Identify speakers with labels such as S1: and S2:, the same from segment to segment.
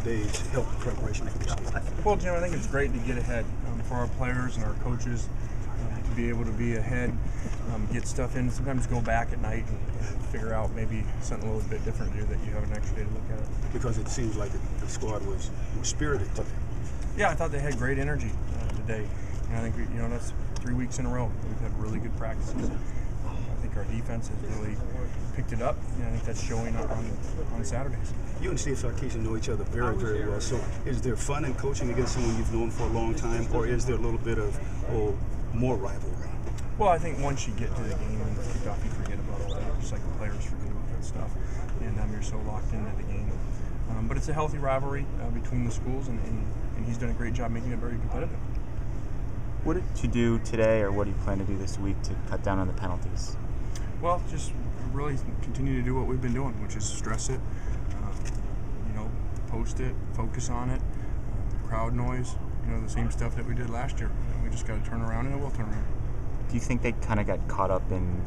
S1: days help the preparation for this game?
S2: Well, Jim, I think it's great to get ahead for our players and our coaches to be able to be ahead, get stuff in, sometimes go back at night and figure out maybe something a little bit different to do that you have an extra day to look at it.
S1: Because it seems like the squad was spirited today.
S2: Yeah, I thought they had great energy today. And I think, that's 3 weeks in a row. We've had really good practices. I think our defense has really picked it up, and I think that's showing up on Saturdays.
S1: You and Steve Sarkisian know each other very, very well. So is there fun in coaching against someone you've known for a long time, or is there a little bit of more rivalry?
S2: Well, I think once you get to the game and the kickoff, you forget about all that, just like the players forget about that stuff. And you're so locked into the game. But it's a healthy rivalry between the schools, and he's done a great job making it very competitive.
S3: What did you do today, or what do you plan to do this week to cut down on the penalties?
S2: Well, just really continue to do what we've been doing, which is stress it, post it, focus on it, crowd noise, the same stuff that we did last year. We just got to turn around, and it will turn around.
S3: Do you think they kind of got caught up in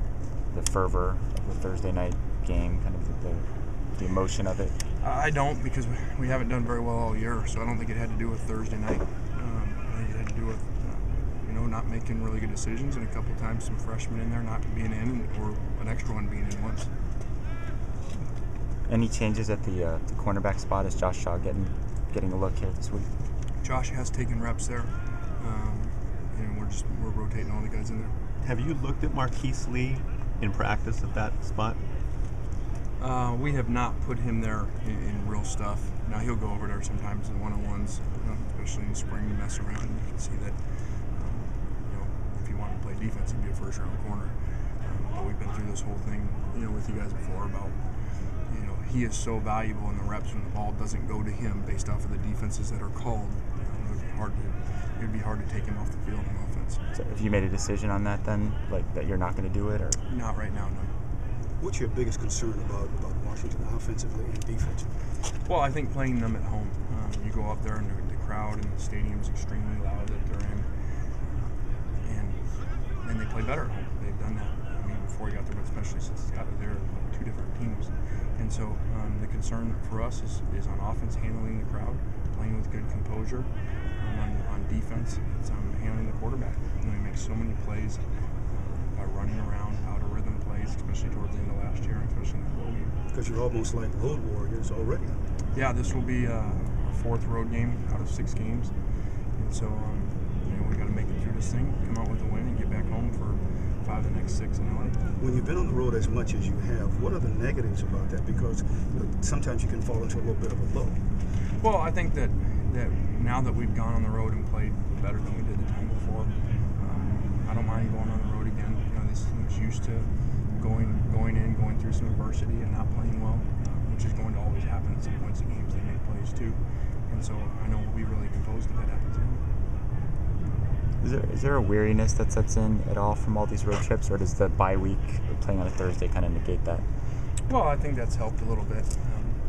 S3: the fervor of the Thursday night game, kind of the emotion of it?
S2: I don't, because we haven't done very well all year, so I don't think it had to do with Thursday night. I think it had to do with not making really good decisions, and a couple times some freshmen in there not being in, or an extra one being in once.
S3: Any changes at the cornerback spot? Is Josh Shaw getting a look here this week?
S2: Josh has taken reps there, and we're rotating all the guys in there.
S4: Have you looked at Marquise Lee in practice at that spot?
S2: We have not put him there in real stuff. Now he'll go over there sometimes in one-on-ones, especially in the spring, to mess around. And you can see that if you want to play defense, he'd be a first-round corner. But we've been through this whole thing, with you guys before about, he is so valuable in the reps when the ball doesn't go to him based off of the defenses that are called. It would be hard to take him off the field on offense.
S3: So have you made a decision on that then, like that you're not going to do it, or?
S2: Not right now, no.
S1: What's your biggest concern about Washington offensively and defensively?
S2: Well, I think playing them at home. You go up there and the crowd and the stadium is extremely loud that they're in. And they play better at home. They've done that. Before he got there, but especially since he got there, two different teams. And so the concern for us is on offense, handling the crowd, playing with good composure. On defense, it's on handling the quarterback. He makes so many plays by running around, out of rhythm plays, especially towards the end of last year, and especially in the road game.
S1: Because you're almost like road warriors already.
S2: Yeah, this will be our fourth road game out of 6 games. And so, we got to make it through this thing, come out with a win, and get back home for 5 of the next 6 in LA.
S1: When you've been on the road as much as you have, what are the negatives about that? Because sometimes you can fall into a little bit of a low.
S2: Well, I think that now that we've gone on the road and played better than we did the time before, I don't mind going on the road again. This team's used to going through some adversity and not playing well, which is going to always happen at some points in games. They make plays too, and so I know we'll be really composed if that happens again.
S3: Is there a weariness that sets in at all from all these road trips, or does the bye week playing on a Thursday kind of negate that?
S2: Well, I think that's helped a little bit.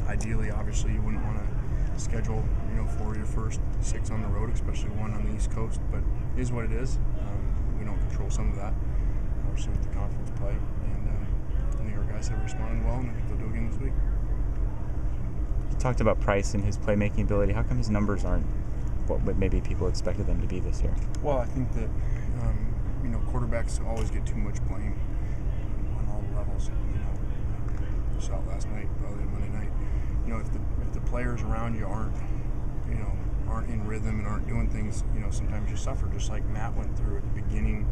S2: Ideally, obviously, you wouldn't want to schedule, 4 of your first 6 on the road, especially one on the East Coast. But it is what it is. We don't control some of that. Obviously, with the conference play, and I think our guys have responded well, and I think they'll do it again this week.
S3: You talked about Price and his playmaking ability. How come his numbers aren't what maybe people expected them to be this year? Well,
S2: I think that quarterbacks always get too much blame on all levels. You saw it last night, probably Monday night. If the players around you aren't in rhythm and aren't doing things, sometimes you suffer. Just like Matt went through at the beginning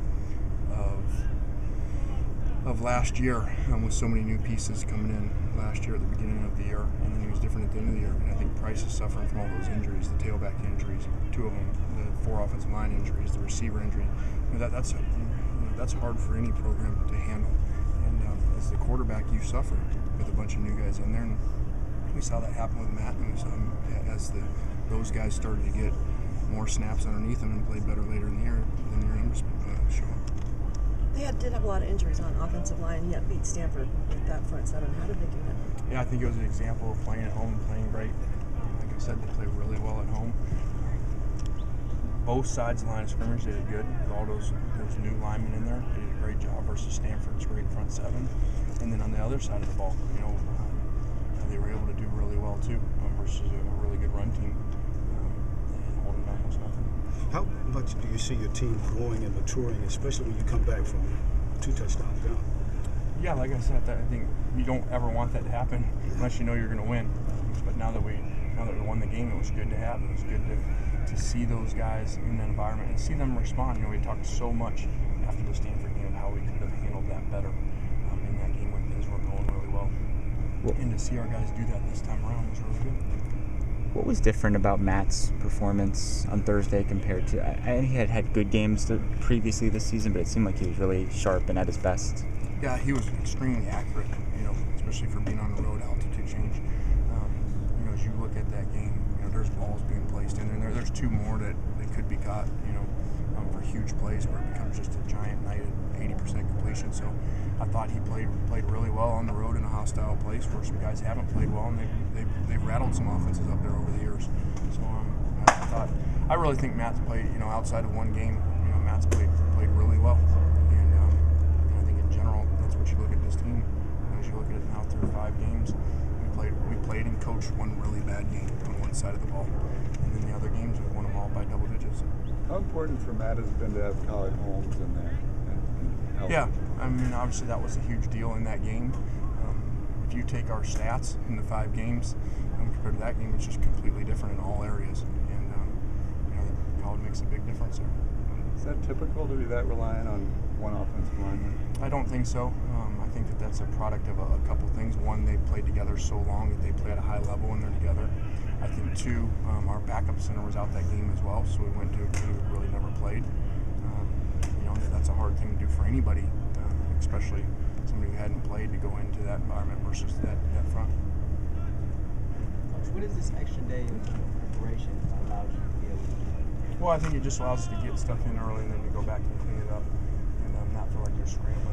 S2: of last year, with so many new pieces coming in last year at the beginning of the year, and then he was different at the end of the year. And I think Price is suffering from all those injuries, the tailback injuries, 2 of them, the 4 offensive line injuries, the receiver injury. That's hard for any program to handle. And as the quarterback, you suffer with a bunch of new guys in there. And we saw that happen with Matt, and as those guys started to get more snaps underneath them and played better later in the year, then your numbers show up.
S5: They did have a lot of injuries on offensive line, yet beat Stanford with that front 7. How did they do that?
S2: Yeah, I think it was an example of playing at home and playing great. Like I said, they play really well at home. Both sides of the line of scrimmage, they did good. With all those new linemen in there, they did a great job versus Stanford's great front 7. And then on the other side of the ball, they were able to do really well too versus a really good run team and holding them almost nothing.
S1: How much do you see your team growing and maturing, especially when you come back from 2 touchdowns down?
S2: Yeah, like I said, I think you don't ever want that to happen unless you know you're going to win. But now that we won the game, it was good to have. It was good to see those guys in that environment and see them respond. We talked so much after the Stanford game of how we could have handled that better in that game when things were going really well. And to see our guys do that this time around was really good.
S3: What was different about Matt's performance on Thursday compared to? I think he had good games previously this season, but it seemed like he was really sharp and at his best.
S2: Yeah, he was extremely accurate, especially for being on the road, altitude change. As you look at that game, there's balls being placed in there. There's 2 more that could be caught, for huge plays where it becomes just a giant night at 80% completion. So I thought he played really well on the road in a hostile place where some guys haven't played well, and they've rattled some offenses up there over the years. So I really think Matt's played, outside of one game, Matt's played really well. And I think in general, that's what you look at this team. As you look at it now through 5 games, we played and coached one really bad game on one side of the ball, and then the other games we won them all by double digits.
S6: How important for Matt has it been to have Collin Holmes in there?
S2: Yeah, obviously that was a huge deal in that game. If you take our stats in the 5 games compared to that game, it's just completely different in all areas, and Collin makes a big difference there.
S6: Is that typical to be that reliant on one offensive lineman?
S2: I don't think so. I think that's a product of a couple things. One, they played together so long that they play at a high level when they're together. I think 2, our backup center was out that game as well, so we went to a team who really never played. That's a hard thing to do for anybody, especially somebody who hadn't played, to go into that environment versus that front.
S7: Coach, what is this extra day of preparation allowed you to be able to do?
S2: Well, I think it just allows us to get stuff in early and then to go back and clean it up and not feel like you're scrambling.